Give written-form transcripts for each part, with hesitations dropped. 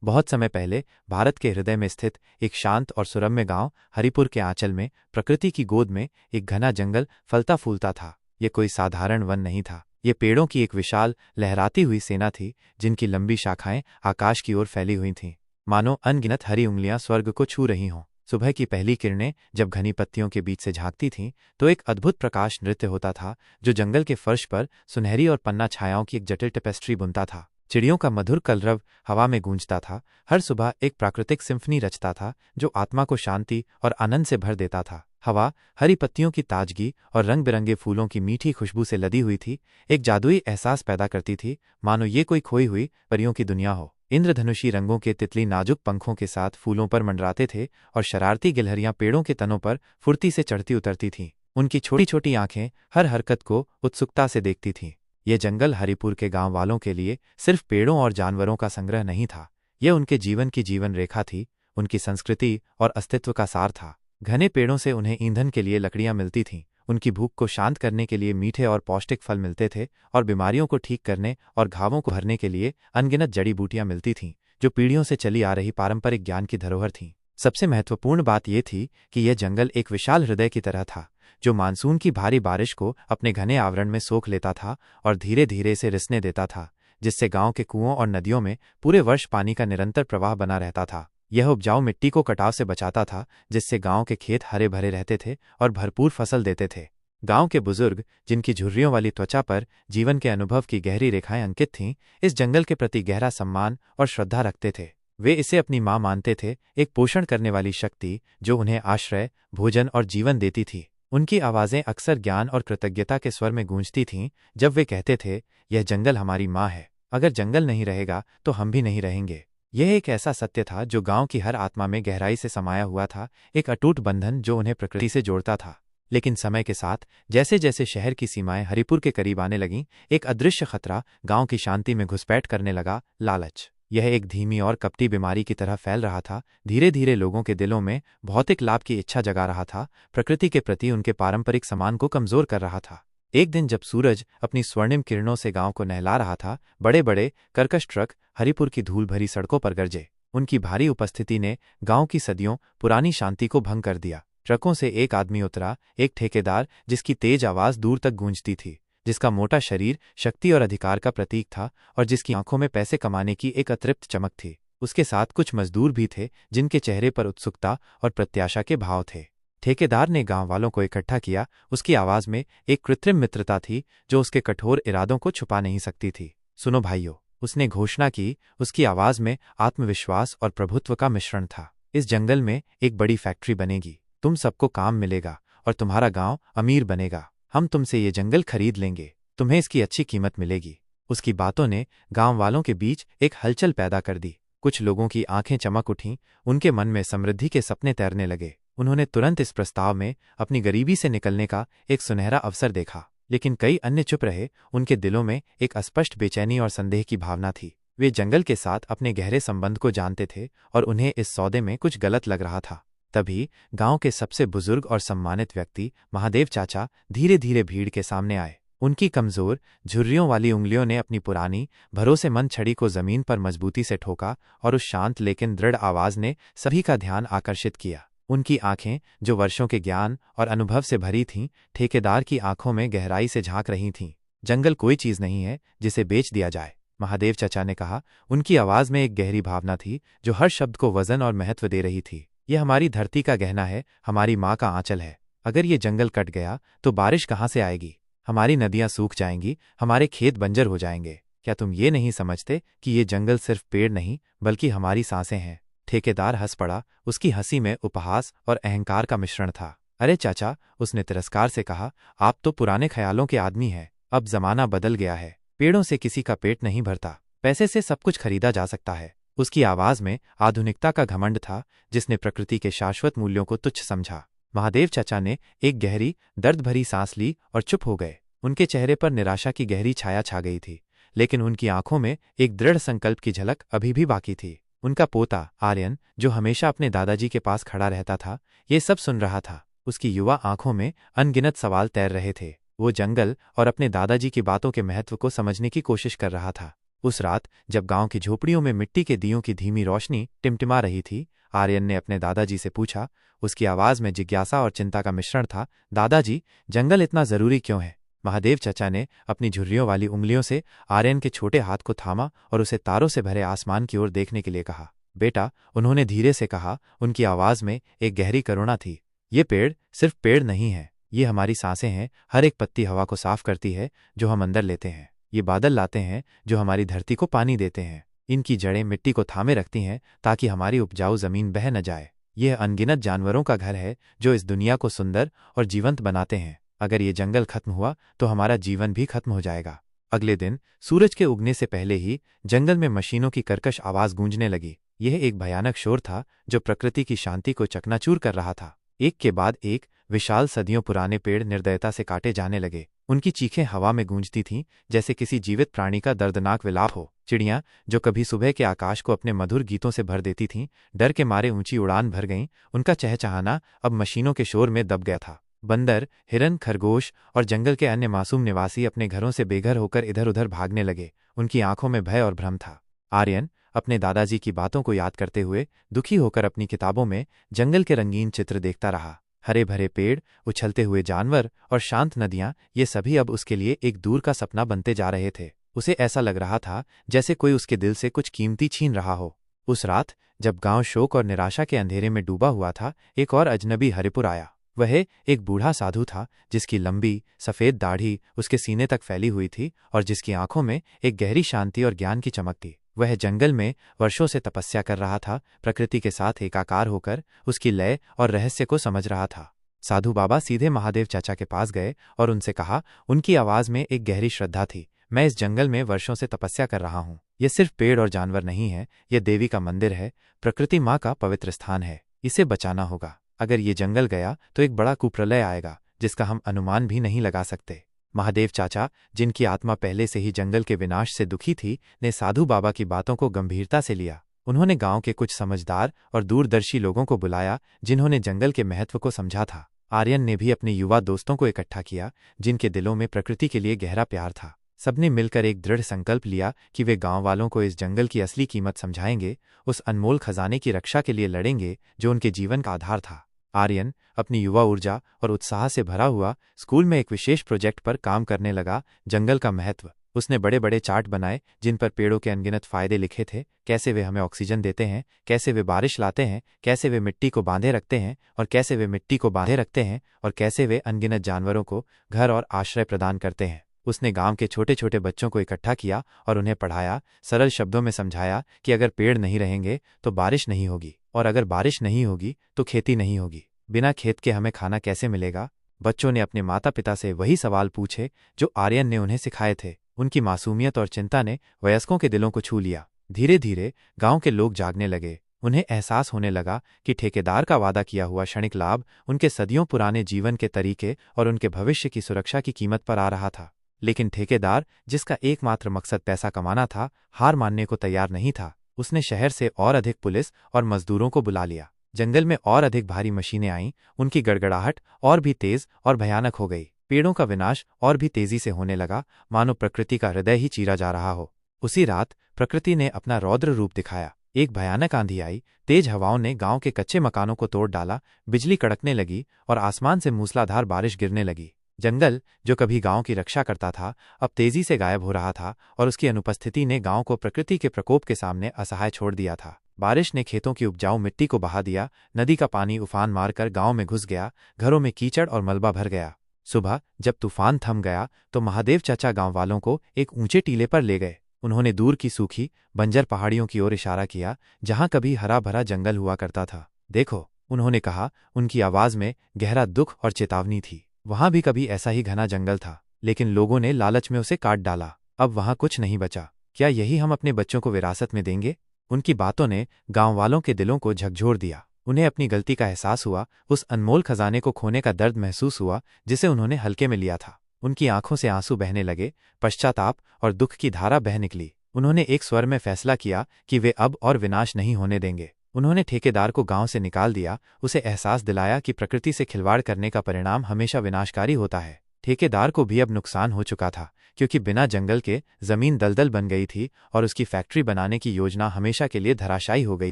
बहुत समय पहले भारत के हृदय में स्थित एक शांत और सुरम्य गांव हरिपुर के आंचल में प्रकृति की गोद में एक घना जंगल फलता फूलता था। ये कोई साधारण वन नहीं था। ये पेड़ों की एक विशाल लहराती हुई सेना थी, जिनकी लंबी शाखाएं आकाश की ओर फैली हुई थीं, मानो अनगिनत हरी उंगलियां स्वर्ग को छू रही हों। सुबह की पहली किरणें जब घनी पत्तियों के बीच से झांकती थीं, तो एक अद्भुत प्रकाश नृत्य होता था, जो जंगल के फर्श पर सुनहरी और पन्ना छायाओं की एक जटिल टेपेस्ट्री बुनता था। चिड़ियों का मधुर कलरव हवा में गूंजता था, हर सुबह एक प्राकृतिक सिम्फनी रचता था जो आत्मा को शांति और आनंद से भर देता था। हवा हरी पत्तियों की ताजगी और रंग बिरंगे फूलों की मीठी खुशबू से लदी हुई थी, एक जादुई एहसास पैदा करती थी, मानो ये कोई खोई हुई परियों की दुनिया हो। इंद्रधनुषी रंगों के तितली नाजुक पंखों के साथ फूलों पर मंडराते थे और शरारती गिलहरियां पेड़ों के तनों पर फुर्ती से चढ़ती उतरती थीं। उनकी छोटी छोटी आंखें हर हरकत को उत्सुकता से देखती थीं। यह जंगल हरिपुर के गांव वालों के लिए सिर्फ पेड़ों और जानवरों का संग्रह नहीं था, यह उनके जीवन की जीवन रेखा थी, उनकी संस्कृति और अस्तित्व का सार था। घने पेड़ों से उन्हें ईंधन के लिए लकड़ियां मिलती थीं, उनकी भूख को शांत करने के लिए मीठे और पौष्टिक फल मिलते थे, और बीमारियों को ठीक करने और घावों को भरने के लिए अनगिनत जड़ी बूटियां मिलती थीं, जो पीढ़ियों से चली आ रही पारंपरिक ज्ञान की धरोहर थीं। सबसे महत्वपूर्ण बात यह थी कि यह जंगल एक विशाल हृदय की तरह था, जो मानसून की भारी बारिश को अपने घने आवरण में सोख लेता था और धीरे धीरे इसे रिसने देता था, जिससे गांव के कुओं और नदियों में पूरे वर्ष पानी का निरंतर प्रवाह बना रहता था। यह उपजाऊ मिट्टी को कटाव से बचाता था, जिससे गांव के खेत हरे भरे रहते थे और भरपूर फसल देते थे। गांव के बुजुर्ग, जिनकी झुर्रियों वाली त्वचा पर जीवन के अनुभव की गहरी रेखाएं अंकित थीं, इस जंगल के प्रति गहरा सम्मान और श्रद्धा रखते थे। वे इसे अपनी मां मानते थे, एक पोषण करने वाली शक्ति जो उन्हें आश्रय, भोजन और जीवन देती थी। उनकी आवाज़ें अक्सर ज्ञान और कृतज्ञता के स्वर में गूंजती थीं, जब वे कहते थे, यह जंगल हमारी माँ है, अगर जंगल नहीं रहेगा तो हम भी नहीं रहेंगे। यह एक ऐसा सत्य था जो गांव की हर आत्मा में गहराई से समाया हुआ था, एक अटूट बंधन जो उन्हें प्रकृति से जोड़ता था। लेकिन समय के साथ जैसे जैसे शहर की सीमाएं हरिपुर के करीब आने लगीं, एक अदृश्य खतरा गांव की शांति में घुसपैठ करने लगा, लालच। यह एक धीमी और कपटी बीमारी की तरह फैल रहा था, धीरे धीरे लोगों के दिलों में भौतिक लाभ की इच्छा जगा रहा था, प्रकृति के प्रति उनके पारंपरिक सम्मान को कमजोर कर रहा था। एक दिन जब सूरज अपनी स्वर्णिम किरणों से गांव को नहला रहा था, बड़े बड़े कर्कश ट्रक हरिपुर की धूल भरी सड़कों पर गरजे। उनकी भारी उपस्थिति ने गांव की सदियों पुरानी शांति को भंग कर दिया। ट्रकों से एक आदमी उतरा, एक ठेकेदार, जिसकी तेज आवाज दूर तक गूंजती थी, जिसका मोटा शरीर शक्ति और अधिकार का प्रतीक था और जिसकी आंखों में पैसे कमाने की एक अतृप्त चमक थी। उसके साथ कुछ मजदूर भी थे, जिनके चेहरे पर उत्सुकता और प्रत्याशा के भाव थे। ठेकेदार ने गांव वालों को इकट्ठा किया, उसकी आवाज में एक कृत्रिम मित्रता थी जो उसके कठोर इरादों को छुपा नहीं सकती थी। सुनो भाइयों, उसने घोषणा की, उसकी आवाज में आत्मविश्वास और प्रभुत्व का मिश्रण था। इस जंगल में एक बड़ी फैक्ट्री बनेगी, तुम सबको काम मिलेगा और तुम्हारा गांव अमीर बनेगा। हम तुमसे ये जंगल खरीद लेंगे, तुम्हें इसकी अच्छी कीमत मिलेगी। उसकी बातों ने गांव वालों के बीच एक हलचल पैदा कर दी। कुछ लोगों की आंखें चमक उठीं, उनके मन में समृद्धि के सपने तैरने लगे। उन्होंने तुरंत इस प्रस्ताव में अपनी गरीबी से निकलने का एक सुनहरा अवसर देखा। लेकिन कई अन्य चुप रहे, उनके दिलों में एक अस्पष्ट बेचैनी और संदेह की भावना थी। वे जंगल के साथ अपने गहरे संबंध को जानते थे और उन्हें इस सौदे में कुछ गलत लग रहा था। तभी गांव के सबसे बुजुर्ग और सम्मानित व्यक्ति महादेव चाचा धीरे धीरे भीड़ के सामने आए। उनकी कमजोर झुर्रियों वाली उंगलियों ने अपनी पुरानी भरोसेमंद छड़ी को जमीन पर मजबूती से ठोका और उस शांत लेकिन दृढ़ आवाज ने सभी का ध्यान आकर्षित किया। उनकी आंखें, जो वर्षों के ज्ञान और अनुभव से भरी थीं, ठेकेदार की आंखों में गहराई से झांक रही थीं। जंगल कोई चीज नहीं है जिसे बेच दिया जाए, महादेव चाचा ने कहा। उनकी आवाज में एक गहरी भावना थी जो हर शब्द को वजन और महत्व दे रही थी। यह हमारी धरती का गहना है, हमारी माँ का आंचल है। अगर ये जंगल कट गया तो बारिश कहाँ से आएगी? हमारी नदियां सूख जाएंगी, हमारे खेत बंजर हो जाएंगे। क्या तुम ये नहीं समझते कि ये जंगल सिर्फ पेड़ नहीं बल्कि हमारी सांसें हैं? ठेकेदार हंस पड़ा, उसकी हंसी में उपहास और अहंकार का मिश्रण था। अरे चाचा, उसने तिरस्कार से कहा, आप तो पुराने ख्यालों के आदमी हैं। अब जमाना बदल गया है, पेड़ों से किसी का पेट नहीं भरता, पैसे से सब कुछ खरीदा जा सकता है। उसकी आवाज में आधुनिकता का घमंड था, जिसने प्रकृति के शाश्वत मूल्यों को तुच्छ समझा। महादेव चाचा ने एक गहरी दर्द भरी सांस ली और चुप हो गए। उनके चेहरे पर निराशा की गहरी छाया छा गई थी, लेकिन उनकी आंखों में एक दृढ़ संकल्प की झलक अभी भी बाकी थी। उनका पोता आर्यन, जो हमेशा अपने दादाजी के पास खड़ा रहता था, ये सब सुन रहा था। उसकी युवा आंखों में अनगिनत सवाल तैर रहे थे। वो जंगल और अपने दादाजी की बातों के महत्व को समझने की कोशिश कर रहा था। उस रात जब गांव की झोपड़ियों में मिट्टी के दियों की धीमी रोशनी टिमटिमा रही थी, आर्यन ने अपने दादाजी से पूछा। उसकी आवाज में जिज्ञासा और चिंता का मिश्रण था। दादाजी, जंगल इतना जरूरी क्यों है? महादेव चचा ने अपनी झुर्रियों वाली उंगलियों से आर्यन के छोटे हाथ को थामा और उसे तारों से भरे आसमान की ओर देखने के लिए कहा। बेटा, उन्होंने धीरे से कहा, उनकी आवाज में एक गहरी करुणा थी। ये पेड़ सिर्फ पेड़ नहीं है, ये हमारी सांसें हैं। हर एक पत्ती हवा को साफ करती है जो हम अंदर लेते हैं। ये बादल लाते हैं जो हमारी धरती को पानी देते हैं। इनकी जड़ें मिट्टी को थामे रखती हैं ताकि हमारी उपजाऊ जमीन बह न जाए। यह अनगिनत जानवरों का घर है जो इस दुनिया को सुंदर और जीवंत बनाते हैं। अगर ये जंगल खत्म हुआ तो हमारा जीवन भी खत्म हो जाएगा। अगले दिन सूरज के उगने से पहले ही जंगल में मशीनों की कर्कश आवाज गूंजने लगी। यह एक भयानक शोर था जो प्रकृति की शांति को चकनाचूर कर रहा था। एक के बाद एक विशाल सदियों पुराने पेड़ निर्दयता से काटे जाने लगे। उनकी चीखें हवा में गूंजती थीं जैसे किसी जीवित प्राणी का दर्दनाक विलाप हो। चिड़ियां जो कभी सुबह के आकाश को अपने मधुर गीतों से भर देती थीं, डर के मारे ऊंची उड़ान भर गईं। उनका चहचहाना अब मशीनों के शोर में दब गया था। बंदर, हिरन, खरगोश और जंगल के अन्य मासूम निवासी अपने घरों से बेघर होकर इधर उधर भागने लगे। उनकी आंखों में भय और भ्रम था। आर्यन अपने दादाजी की बातों को याद करते हुए दुखी होकर अपनी किताबों में जंगल के रंगीन चित्र देखता रहा। हरे भरे पेड़, उछलते हुए जानवर और शांत नदियां, ये सभी अब उसके लिए एक दूर का सपना बनते जा रहे थे। उसे ऐसा लग रहा था जैसे कोई उसके दिल से कुछ कीमती छीन रहा हो। उस रात जब गांव शोक और निराशा के अंधेरे में डूबा हुआ था, एक और अजनबी हरिपुर आया। वह एक बूढ़ा साधु था जिसकी लंबी सफेद दाढ़ी उसके सीने तक फैली हुई थी और जिसकी आंखों में एक गहरी शांति और ज्ञान की चमक थी। वह जंगल में वर्षों से तपस्या कर रहा था, प्रकृति के साथ एकाकार होकर उसकी लय और रहस्य को समझ रहा था। साधु बाबा सीधे महादेव चाचा के पास गए और उनसे कहा। उनकी आवाज में एक गहरी श्रद्धा थी। मैं इस जंगल में वर्षों से तपस्या कर रहा हूँ। यह सिर्फ पेड़ और जानवर नहीं है, यह देवी का मंदिर है, प्रकृति माँ का पवित्र स्थान है। इसे बचाना होगा। अगर ये जंगल गया तो एक बड़ा कुप्रलय आएगा जिसका हम अनुमान भी नहीं लगा सकते। महादेव चाचा, जिनकी आत्मा पहले से ही जंगल के विनाश से दुखी थी, ने साधु बाबा की बातों को गंभीरता से लिया। उन्होंने गांव के कुछ समझदार और दूरदर्शी लोगों को बुलाया जिन्होंने जंगल के महत्व को समझा था। आर्यन ने भी अपने युवा दोस्तों को इकट्ठा किया जिनके दिलों में प्रकृति के लिए गहरा प्यार था। सबने मिलकर एक दृढ़ संकल्प लिया कि वे गांव वालों को इस जंगल की असली कीमत समझाएंगे, उस अनमोल खजाने की रक्षा के लिए लड़ेंगे जो उनके जीवन का आधार था। आर्यन अपनी युवा ऊर्जा और उत्साह से भरा हुआ स्कूल में एक विशेष प्रोजेक्ट पर काम करने लगा। जंगल का महत्व। उसने बड़े बड़े चार्ट बनाए जिन पर पेड़ों के अनगिनत फायदे लिखे थे। कैसे वे हमें ऑक्सीजन देते हैं, कैसे वे बारिश लाते हैं, कैसे वे मिट्टी को बांधे रखते हैं और कैसे वे मिट्टी को बांधे रखते हैं और कैसे वे अनगिनत जानवरों को घर और आश्रय प्रदान करते हैं। उसने गांव के छोटे छोटे बच्चों को इकट्ठा किया और उन्हें पढ़ाया, सरल शब्दों में समझाया कि अगर पेड़ नहीं रहेंगे तो बारिश नहीं होगी और अगर बारिश नहीं होगी तो खेती नहीं होगी। बिना खेत के हमें खाना कैसे मिलेगा? बच्चों ने अपने माता पिता से वही सवाल पूछे जो आर्यन ने उन्हें सिखाए थे। उनकी मासूमियत और चिंता ने वयस्कों के दिलों को छू लिया। धीरे धीरे गांव के लोग जागने लगे। उन्हें एहसास होने लगा कि ठेकेदार का वादा किया हुआ क्षणिक लाभ उनके सदियों पुराने जीवन के तरीके और उनके भविष्य की सुरक्षा की कीमत पर आ रहा था। लेकिन ठेकेदार, जिसका एकमात्र मकसद पैसा कमाना था, हार मानने को तैयार नहीं था। उसने शहर से और अधिक पुलिस और मजदूरों को बुला लिया। जंगल में और अधिक भारी मशीनें आईं। उनकी गड़गड़ाहट और भी तेज और भयानक हो गई। पेड़ों का विनाश और भी तेजी से होने लगा, मानो प्रकृति का हृदय ही चीरा जा रहा हो। उसी रात प्रकृति ने अपना रौद्र रूप दिखाया। एक भयानक आंधी आई। तेज हवाओं ने गांव के कच्चे मकानों को तोड़ डाला। बिजली कड़कने लगी और आसमान से मूसलाधार बारिश गिरने लगी। जंगल, जो कभी गांव की रक्षा करता था, अब तेजी से गायब हो रहा था और उसकी अनुपस्थिति ने गांव को प्रकृति के प्रकोप के सामने असहाय छोड़ दिया था। बारिश ने खेतों की उपजाऊ मिट्टी को बहा दिया। नदी का पानी उफान मारकर गांव में घुस गया। घरों में कीचड़ और मलबा भर गया। सुबह जब तूफान थम गया तो महादेव चाचा गांव वालों को एक ऊंचे टीले पर ले गए। उन्होंने दूर की सूखी बंजर पहाड़ियों की ओर इशारा किया जहां कभी हरा भरा जंगल हुआ करता था। देखो, उन्होंने कहा। उनकी आवाज में गहरा दुख और चेतावनी थी। वहां भी कभी ऐसा ही घना जंगल था, लेकिन लोगों ने लालच में उसे काट डाला। अब वहां कुछ नहीं बचा। क्या यही हम अपने बच्चों को विरासत में देंगे? उनकी बातों ने गांव वालों के दिलों को झकझोर दिया। उन्हें अपनी गलती का एहसास हुआ। उस अनमोल खजाने को खोने का दर्द महसूस हुआ जिसे उन्होंने हल्के में लिया था। उनकी आंखों से आंसू बहने लगे। पश्चाताप और दुख की धारा बह निकली। उन्होंने एक स्वर में फैसला किया कि वे अब और विनाश नहीं होने देंगे। उन्होंने ठेकेदार को गांव से निकाल दिया। उसे एहसास दिलाया कि प्रकृति से खिलवाड़ करने का परिणाम हमेशा विनाशकारी होता है। ठेकेदार को भी अब नुकसान हो चुका था, क्योंकि बिना जंगल के जमीन दलदल बन गई थी और उसकी फैक्ट्री बनाने की योजना हमेशा के लिए धराशायी हो गई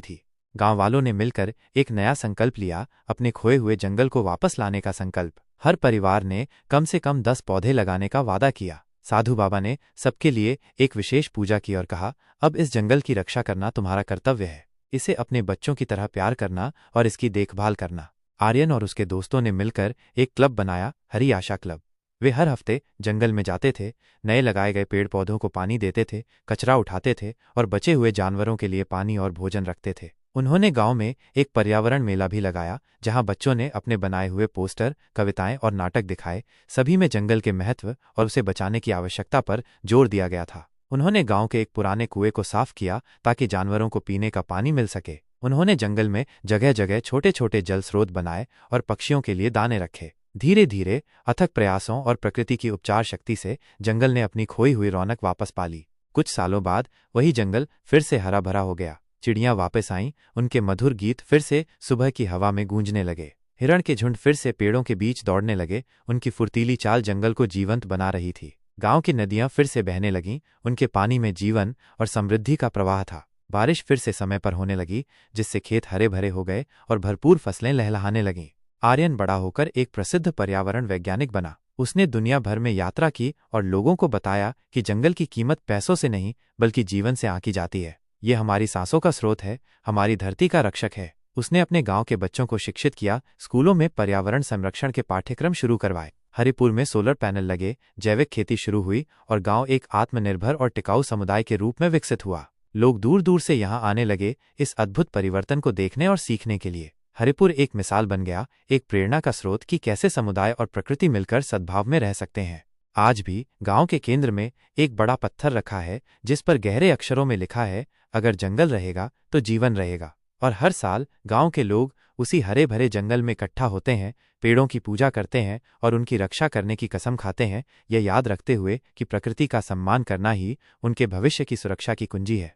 थी। गांव वालों ने मिलकर एक नया संकल्प लिया, अपने खोए हुए जंगल को वापस लाने का संकल्प। हर परिवार ने कम से कम 10 पौधे लगाने का वादा किया। साधु बाबा ने सबके लिए एक विशेष पूजा की और कहा, अब इस जंगल की रक्षा करना तुम्हारा कर्तव्य है। इसे अपने बच्चों की तरह प्यार करना और इसकी देखभाल करना। आर्यन और उसके दोस्तों ने मिलकर एक क्लब बनाया, हरी आशा क्लब। वे हर हफ्ते जंगल में जाते थे, नए लगाए गए पेड़ पौधों को पानी देते थे, कचरा उठाते थे और बचे हुए जानवरों के लिए पानी और भोजन रखते थे। उन्होंने गांव में एक पर्यावरण मेला भी लगाया, जहां बच्चों ने अपने बनाए हुए पोस्टर, कविताएं और नाटक दिखाए। सभी में जंगल के महत्व और उसे बचाने की आवश्यकता पर जोर दिया गया था। उन्होंने गांव के एक पुराने कुएं को साफ किया ताकि जानवरों को पीने का पानी मिल सके। उन्होंने जंगल में जगह जगह छोटे छोटे जल स्रोत बनाए और पक्षियों के लिए दाने रखे। धीरे धीरे अथक प्रयासों और प्रकृति की उपचार शक्ति से जंगल ने अपनी खोई हुई रौनक वापस पा ली। कुछ सालों बाद वही जंगल फिर से हरा भरा हो गया। चिड़ियां वापस आईं, उनके मधुर गीत फिर से सुबह की हवा में गूंजने लगे। हिरण के झुंड फिर से पेड़ों के बीच दौड़ने लगे, उनकी फुर्तीली चाल जंगल को जीवंत बना रही थी। गांव की नदियां फिर से बहने लगीं, उनके पानी में जीवन और समृद्धि का प्रवाह था। बारिश फिर से समय पर होने लगी, जिससे खेत हरे भरे हो गए और भरपूर फसलें लहलहाने लगीं। आर्यन बड़ा होकर एक प्रसिद्ध पर्यावरण वैज्ञानिक बना। उसने दुनिया भर में यात्रा की और लोगों को बताया कि जंगल की कीमत पैसों से नहीं बल्कि जीवन से आंकी जाती है। ये हमारी सांसों का स्रोत है, हमारी धरती का रक्षक है। उसने अपने गांव के बच्चों को शिक्षित किया, स्कूलों में पर्यावरण संरक्षण के पाठ्यक्रम शुरू करवाए। हरिपुर में सोलर पैनल लगे, जैविक खेती शुरू हुई और गांव एक आत्मनिर्भर और टिकाऊ समुदाय के रूप में विकसित हुआ। लोग दूर दूर से यहां आने लगे इस अद्भुत परिवर्तन को देखने और सीखने के लिए। हरिपुर एक मिसाल बन गया, एक प्रेरणा का स्रोत कि कैसे समुदाय और प्रकृति मिलकर सद्भाव में रह सकते हैं। आज भी गांव के केंद्र में एक बड़ा पत्थर रखा है, जिस पर गहरे अक्षरों में लिखा है, अगर जंगल रहेगा तो जीवन रहेगा। और हर साल गांव के लोग उसी हरे भरे जंगल में इकट्ठा होते हैं, पेड़ों की पूजा करते हैं और उनकी रक्षा करने की कसम खाते हैं, यह याद रखते हुए कि प्रकृति का सम्मान करना ही उनके भविष्य की सुरक्षा की कुंजी है।